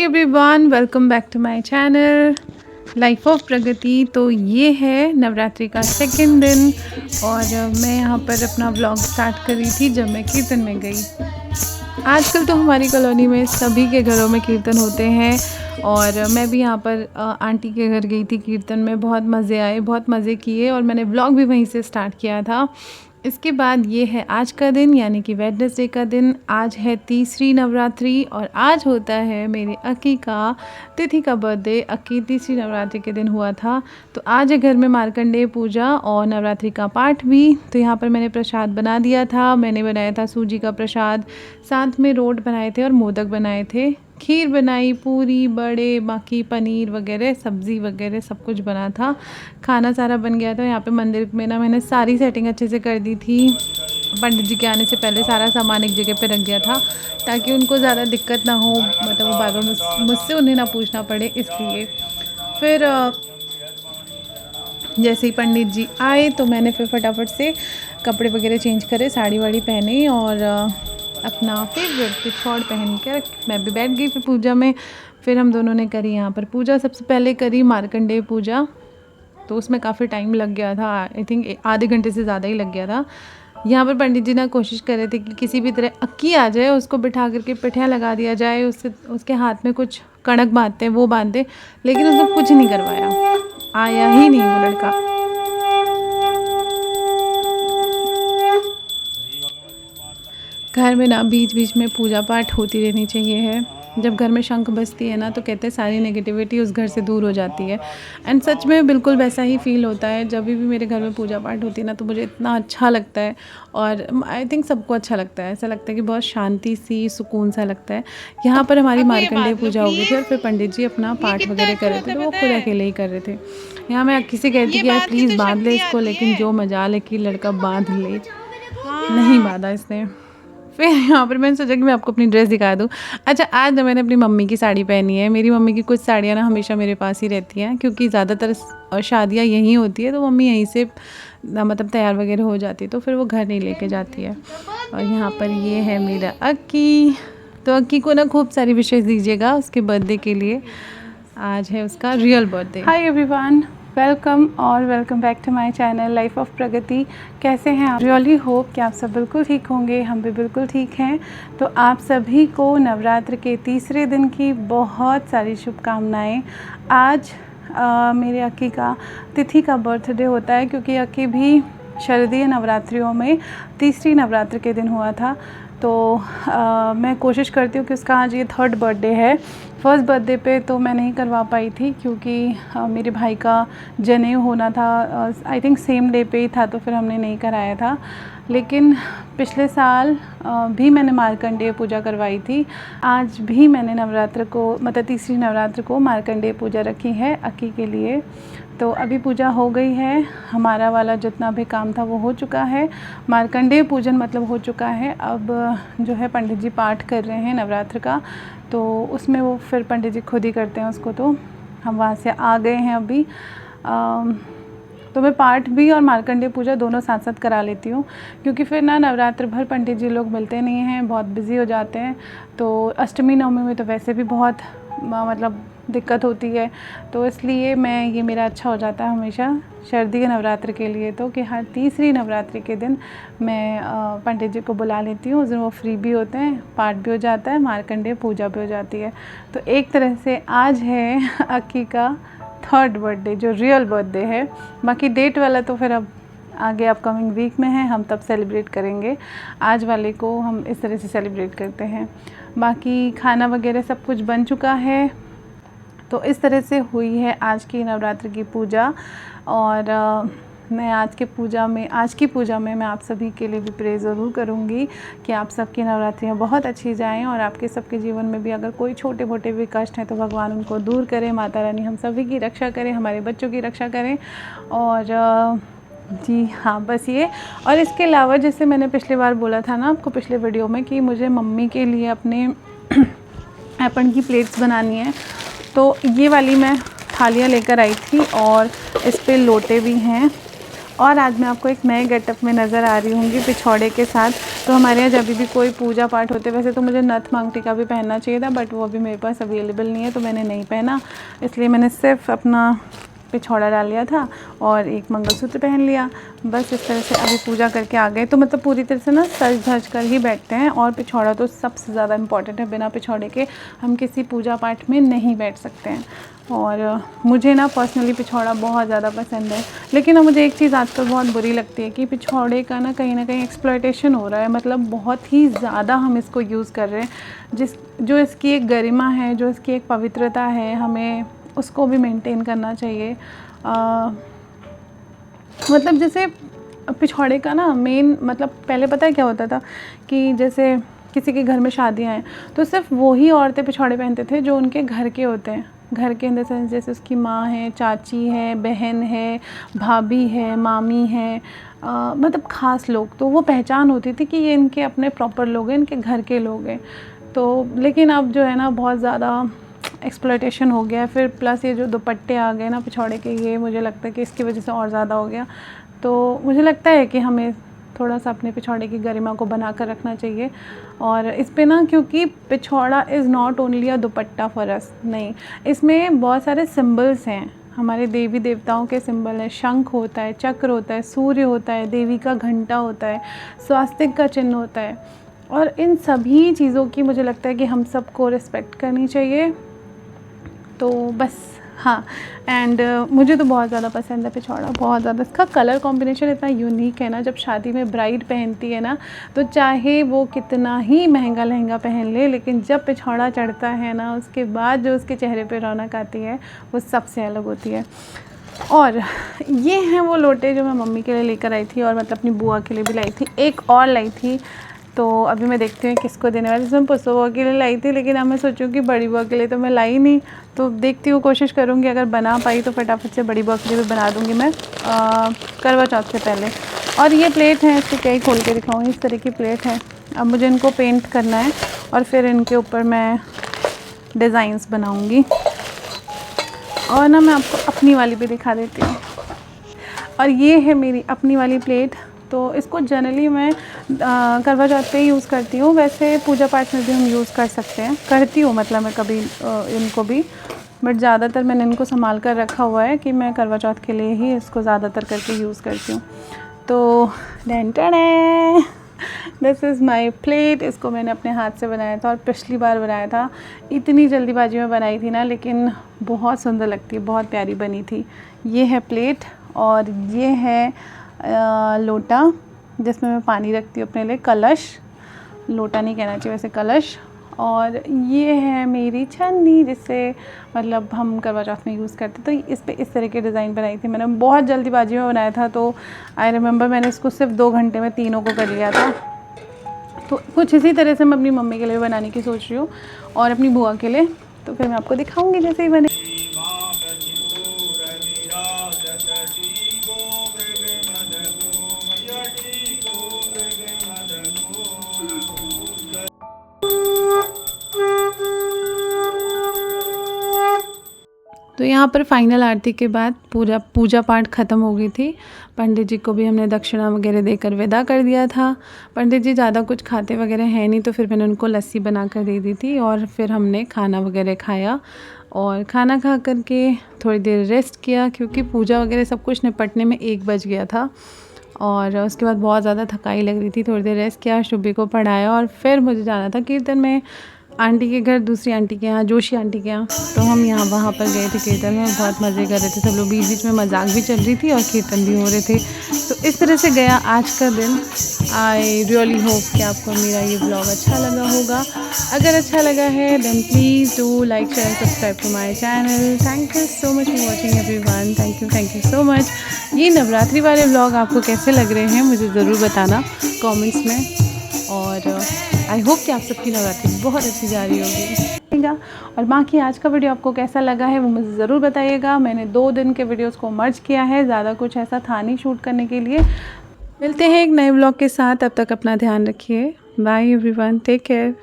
Hi everyone, welcome back to my channel Life of Pragati. तो ये है नवरात्रि का सेकंड दिन और मैं यहाँ पर अपना व्लॉग स्टार्ट कर रही थी जब मैं कीर्तन में गई। आजकल तो हमारी कॉलोनी में सभी के घरों में कीर्तन होते हैं और मैं भी यहाँ पर आंटी के घर गई थी कीर्तन में। बहुत मज़े आए, बहुत मज़े किए और मैंने व्लॉग भी वहीं से स्टार्ट किया था। इसके बाद ये है आज का दिन, यानी कि वेडनेसडे का दिन। आज है तीसरी नवरात्रि और आज होता है मेरे अक्की का तिथि का बर्थडे। अक्की तीसरी नवरात्रि के दिन हुआ था, तो आज है घर में मार्कंडेय पूजा और नवरात्रि का पाठ भी। तो यहाँ पर मैंने प्रसाद बना दिया था। मैंने बनाया था सूजी का प्रसाद, साथ में रोट बनाए थे और मोदक बनाए थे, खीर बनाई, पूरी, बड़े, बाकी पनीर वगैरह, सब्ज़ी वगैरह सब कुछ बना था। खाना सारा बन गया था। यहाँ पे मंदिर में ना मैंने सारी सेटिंग अच्छे से कर दी थी। पंडित जी के आने से पहले सारा सामान एक जगह पे रख दिया था ताकि उनको ज़्यादा दिक्कत ना हो, मतलब वो बार बार मुझसे उन्हें ना पूछना पड़े, इसलिए। फिर जैसे ही पंडित जी आए तो मैंने फिर फटाफट से कपड़े वगैरह चेंज करे, साड़ी वाड़ी पहने और अपना फेवरेट पिछौड़ पहन कर मैं भी बैठ गई फिर पूजा में। फिर हम दोनों ने करी यहाँ पर पूजा। सबसे पहले करी मार्कंडेय पूजा, तो उसमें काफ़ी टाइम लग गया था। आई थिंक आधे घंटे से ज़्यादा ही लग गया था। यहाँ पर पंडित जी ना कोशिश कर रहे थे कि किसी भी तरह अक्की आ जाए, उसको बिठा करके पिठिया लगा दिया जाए, उससे उसके हाथ में कुछ कणक बांधते हैं वो बांधे, लेकिन उसने कुछ नहीं करवाया, आया ही नहीं वो लड़का। घर में ना बीच बीच में पूजा पाठ होती रहनी चाहिए है। जब घर में शंख बजती है ना तो कहते हैं सारी नेगेटिविटी उस घर से दूर हो जाती है। एंड सच में बिल्कुल वैसा ही फील होता है। जब भी मेरे घर में पूजा पाठ होती है ना तो मुझे इतना अच्छा लगता है और आई थिंक सबको अच्छा लगता है। ऐसा लगता है कि बहुत शांति सी, सुकून सा लगता है। यहाँ पर हमारी मार्कंडेय पूजा हो गई थी और फिर पंडित जी अपना पाठ वगैरह कर रहे थे, तो वो खुद अकेले ही कर रहे थे। यहाँ मैं अक्की से कहती कि यार प्लीज़ बांध ले इसको, लेकिन जो मजाल है कि लड़का बांध ले, नहीं बांधा इसने। फिर यहाँ पर मैंने सोचा कि मैं आपको अपनी ड्रेस दिखा दूँ। अच्छा, आज ना मैंने अपनी मम्मी की साड़ी पहनी है। मेरी मम्मी की कुछ साड़ियाँ ना हमेशा मेरे पास ही रहती हैं, क्योंकि ज़्यादातर शादियाँ यहीं होती है, तो मम्मी यहीं से मतलब तैयार वगैरह हो जाती है, तो फिर वो घर नहीं लेके जाती है। और यहाँ पर ये है मेरा अक्की। तो अक्की को ना खूब सारी विशेष दीजिएगा उसके बर्थडे के लिए। आज है उसका real birthday. Hi everyone, welcome और welcome back to my channel Life of Pragati. कैसे हैं आप? रियली होप कि आप सब बिल्कुल ठीक होंगे। हम भी बिल्कुल ठीक हैं। तो आप सभी को नवरात्र के तीसरे दिन की बहुत सारी शुभकामनाएं। आज मेरे अक्की का तिथि का बर्थडे होता है, क्योंकि अक्की भी शारदीय नवरात्रियों में तीसरी नवरात्र के दिन हुआ था। तो मैं कोशिश करती हूँ कि उसका आज ये थर्ड बर्थडे है। फर्स्ट बर्थडे पे तो मैं नहीं करवा पाई थी, क्योंकि मेरे भाई का जनेऊ होना था, आई थिंक सेम डे पे ही था, तो फिर हमने नहीं कराया था। लेकिन पिछले साल भी मैंने मार्कंडेय पूजा करवाई थी। आज भी मैंने नवरात्र को, मतलब तीसरी नवरात्र को मार्कंडेय पूजा रखी है अक्की के लिए। तो अभी पूजा हो गई है, हमारा वाला जितना भी काम था वो हो चुका है। मार्कंडेय पूजन मतलब हो चुका है। अब जो है पंडित जी पाठ कर रहे हैं नवरात्र का, तो उसमें वो फिर पंडित जी खुद ही करते हैं उसको। तो हम वहाँ से आ गए हैं अभी। तो मैं पाठ भी और मार्कंडेय पूजा दोनों साथ साथ करा लेती हूँ, क्योंकि फिर ना नवरात्र भर पंडित जी लोग मिलते नहीं हैं, बहुत बिज़ी हो जाते हैं। तो अष्टमी नवमी में तो वैसे भी बहुत मतलब दिक्कत होती है, तो इसलिए मैं ये मेरा अच्छा हो जाता है हमेशा शारदीय नवरात्र के लिए, तो कि हर तीसरी नवरात्रि के दिन मैं पंडित जी को बुला लेती हूँ। उस दिन वो फ्री भी होते हैं, पाठ भी हो जाता है, मार्कंडेय पूजा भी हो जाती है। तो एक तरह से आज है अक्की का थर्ड बर्थडे, जो रियल बर्थडे है। बाकी डेट वाला तो फिर अब आगे अपकमिंग वीक में है, हम तब सेलिब्रेट करेंगे। आज वाले को हम इस तरह से सेलिब्रेट करते हैं। बाकी खाना वगैरह सब कुछ बन चुका है। तो इस तरह से हुई है आज की नवरात्र की पूजा। और मैं आज की पूजा में मैं आप सभी के लिए भी प्रे ज़रूर करूँगी कि आप सबकी नवरात्रियाँ बहुत अच्छी जाएं और आपके सबके जीवन में भी अगर कोई छोटे मोटे भी कष्ट हैं तो भगवान उनको दूर करें। माता रानी हम सभी की रक्षा करें, हमारे बच्चों की रक्षा करें। और जी हाँ, बस ये। और इसके अलावा जैसे मैंने पिछली बार बोला था ना आपको पिछले वीडियो में, कि मुझे मम्मी के लिए अपने ऐपन की प्लेट्स बनानी है, तो ये वाली मैं थालियाँ लेकर आई थी और इस पे लोटे भी हैं। और आज मैं आपको एक नए गेटअप में नज़र आ रही होंगी पिछौड़े के साथ। तो हमारे यहाँ जब भी कोई पूजा पाठ होते, वैसे तो मुझे नथ मांग टीका भी पहनना चाहिए था, बट वो अभी मेरे पास अवेलेबल नहीं है तो मैंने नहीं पहना। इसलिए मैंने सिर्फ अपना पिछौड़ा डाल लिया था और एक मंगलसूत्र पहन लिया। बस इस तरह से अभी पूजा करके आ गए। तो मतलब पूरी तरह से ना सज धज कर ही बैठते हैं, और पिछौड़ा तो सबसे ज़्यादा इम्पॉर्टेंट है। बिना पिछौड़े के हम किसी पूजा पाठ में नहीं बैठ सकते हैं। और मुझे ना पर्सनली पिछौड़ा बहुत ज़्यादा पसंद है। लेकिन अब मुझे एक चीज़ आजकल बहुत बुरी लगती है कि पिछौड़े का ना कहीं एक्सप्लॉयटेशन हो रहा है। मतलब बहुत ही ज़्यादा हम इसको यूज़ कर रहे हैं। जो इसकी एक गरिमा है, जो इसकी एक पवित्रता है, हमें उसको भी मेंटेन करना चाहिए। मतलब जैसे पिछौड़े का ना मेन मतलब पहले पता है क्या होता था कि जैसे किसी के घर में शादियां हैं तो सिर्फ वही औरतें पिछौड़े पहनते थे जो उनके घर के होते हैं। घर के इन द सेंस जैसे उसकी माँ है, चाची है, बहन है, भाभी है, मामी है, मतलब ख़ास लोग। तो वो पहचान होती थी कि ये इनके अपने प्रॉपर लोग हैं, इनके घर के लोग हैं। तो लेकिन अब जो है ना बहुत ज़्यादा एक्सप्लॉयटेशन हो गया है। फिर प्लस ये जो दुपट्टे आ गए ना पिछौड़े के, ये मुझे लगता है कि इसकी वजह से और ज़्यादा हो गया। तो मुझे लगता है कि हमें थोड़ा सा अपने पिछौड़े की गरिमा को बना कर रखना चाहिए। और इस पे ना, क्योंकि pichhora is not only a dupatta for us, नहीं, इसमें बहुत सारे सिम्बल्स हैं। हमारे देवी देवताओं के सिंबल है। शंख होता है, चक्र होता है, सूर्य होता है, देवी का घंटा होता है, स्वास्तिक का चिन्ह होता है। और इन सभी चीज़ों की मुझे लगता है कि हम सबको रिस्पेक्ट करनी चाहिए। तो बस हाँ, एंड मुझे तो बहुत ज़्यादा पसंद है पिछौड़ा, बहुत ज़्यादा। इसका कलर कॉम्बिनेशन इतना यूनिक है ना, जब शादी में ब्राइड पहनती है ना, तो चाहे वो कितना ही महंगा लहंगा पहन ले, लेकिन जब पिछौड़ा चढ़ता है ना, उसके बाद जो उसके चेहरे पे रौनक आती है वो सबसे अलग होती है। और ये हैं वो लोटे जो मैं मम्मी के लिए लेकर आई थी, और मतलब अपनी बुआ के लिए भी लाई थी। एक और लाई थी, तो अभी मैं देखती हूँ किसको देने वाली। मैं पुस्सो बुआ के लिए लाई थी, लेकिन अब मैं सोचूँ कि बड़ी बुआ के लिए तो मैं लाई नहीं। तो देखती हूँ, कोशिश करूँगी अगर बना पाई तो फटाफट से बड़ी बुआ के लिए भी बना दूँगी मैं करवा चौथ से पहले। और ये प्लेट है, इसको क्या ही खोल के दिखाऊँगी, इस तरह की प्लेट है। अब मुझे इनको पेंट करना है और फिर इनके ऊपर मैं डिज़ाइंस बनाऊँगी। और ना मैं आपको अपनी वाली भी दिखा देती हूँ। और ये है मेरी अपनी वाली प्लेट। तो इसको जनरली मैं करवा चौथ पे ही यूज़ करती हूँ। वैसे पूजा पाठ में भी हम यूज़ कर सकते हैं, करती हूँ मतलब मैं कभी इनको भी, बट ज़्यादातर मैंने इनको संभाल कर रखा हुआ है कि मैं करवा चौथ के लिए ही इसको ज़्यादातर करके यूज़ करती हूँ। तो दिस इज़ माई प्लेट। इसको मैंने अपने हाथ से बनाया था, और पिछली बार बनाया था, इतनी जल्दीबाजी में बनाई थी ना, लेकिन बहुत सुंदर लगती है, बहुत प्यारी बनी थी। ये है प्लेट, और ये है लोटा जिसमें मैं पानी रखती हूँ अपने लिए, कलश, लोटा नहीं कहना चाहिए वैसे, कलश। और ये है मेरी छन्नी, जिससे मतलब हम करवा चौथ में यूज़ करते। तो इस पे इस तरह के डिज़ाइन बनाई थी मैंने, बहुत जल्दीबाजी में बनाया था। तो आई रिमेंबर मैंने इसको सिर्फ 2 घंटे में तीनों को कर लिया था। तो कुछ इसी तरह से मैं अपनी मम्मी के लिए बनाने की सोच रही हूँ, और अपनी बुआ के लिए। तो फिर मैं आपको दिखाऊँगी जैसे ही बने। तो यहाँ पर फाइनल आरती के बाद पूजा पाठ ख़त्म हो गई थी। पंडित जी को भी हमने दक्षिणा वगैरह देकर विदा कर दिया था। पंडित जी ज़्यादा कुछ खाते वगैरह हैं नहीं, तो फिर मैंने उनको लस्सी बना कर दे दी थी, और फिर हमने खाना वगैरह खाया। और खाना खा कर के थोड़ी देर रेस्ट किया, क्योंकि पूजा वगैरह सब कुछ निपटने में 1 बज गया था। और उसके बाद बहुत ज़्यादा थकाई लग रही थी। थोड़ी देर रेस्ट किया, शुभी को पढ़ाया, और फिर मुझे जाना था कीर्तन में, आंटी के घर, दूसरी आंटी के यहाँ, जोशी आंटी के यहाँ। तो हम वहाँ पर गए थे कीर्तन में, बहुत मज़े कर रहे थे सब लोग। बीच बीच में मजाक भी चल रही थी और कीर्तन भी हो रहे थे। तो इस तरह से गया आज का दिन। आई रियली होप कि आपको मेरा ये ब्लॉग अच्छा लगा होगा। अगर अच्छा लगा है then please do like, share, subscribe to my channel. Thank you so much for watching everyone. Thank you so much. ये नवरात्रि वाले ब्लॉग आपको कैसे लग रहे हैं मुझे ज़रूर बताना कमेंट्स में। और आई होप कि आप सबकी नवरात्रि बहुत अच्छी जा रही होगी। और बाकी आज का वीडियो आपको कैसा लगा है वो मुझे ज़रूर बताइएगा। मैंने 2 दिन के वीडियोस को मर्ज किया है, ज़्यादा कुछ ऐसा था नहीं शूट करने के लिए। मिलते हैं एक नए ब्लॉग के साथ, तब तक अपना ध्यान रखिए। Bye everyone, take care.